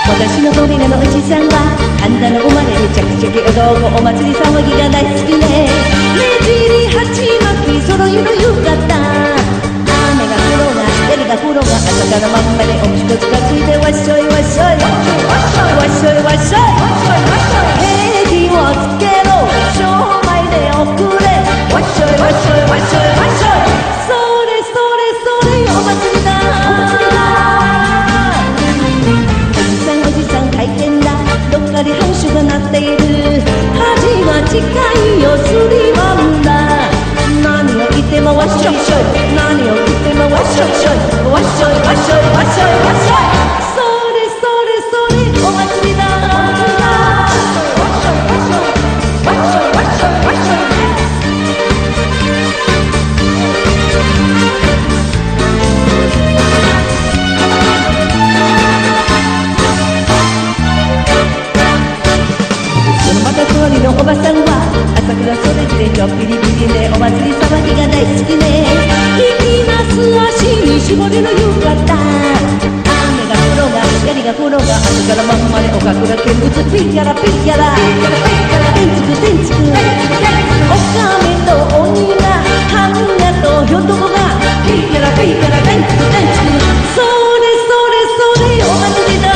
私の扉のおじさんは神田の生まれるチャキチャキお道具お祭り騒ぎが大好きね。目尻鉢巻き揃いの浴衣、雨が降ろうが槍が降ろうが朝から晩までおみしと近づいてわっしょいわっしょいわっしょいわっしょい、平気をつけろ商売で遅れわっしょいわっしょいわっしょいわっしょい、それそれそれお祭りだおじさん大変だ、どっかで拍手が鳴っている、恥は近いよスリワンだ、何を言ってもわっしょいしょい、何を言ってもわっしょいしょい、わっしょいわっしょいわっしょいわっしょい、それそれそれお祭りだわっしょいわっしょいわっしょいわっしょいわっしょい、隣のおばさんは朝からそれぞれちょっぴりぴりでお祭り騒ぎが大好きね。引きなす足に絞れる浴衣、雨が降ろうが槍が降ろうが朝から晩までおかくら見物ピッキャラピッキャラ天竺天竺、おかめと鬼が般若とひょっとこがピッキャラピッキャラ天竺天竺、それそれそれお祭りだ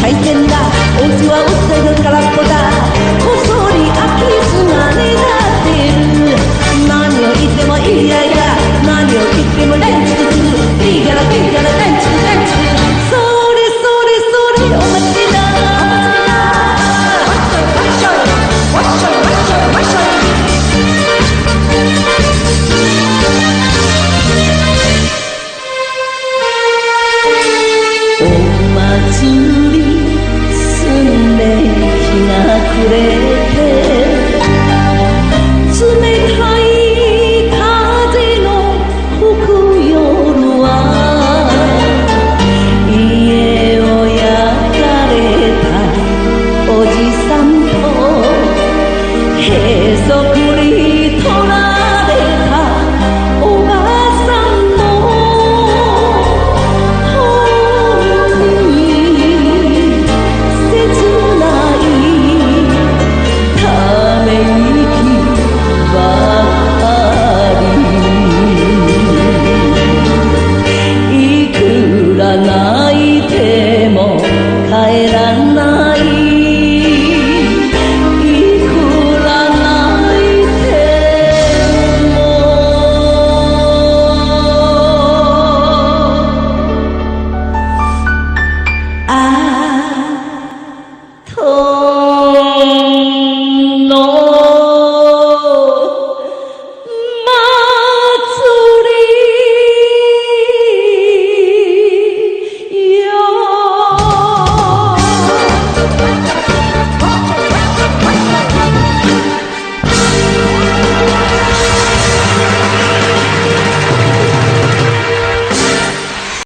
大変だ、お家はおっさいの空っぽだ、こっそり空き巣がねだってる、何を言ってもいいやいや、何を言っても連続する、いいからいいから連続連続、それそれそれお祭りだわっしょいわっしょいわっしょいわっしょいわっしょい、お祭り澄んで日が暮れ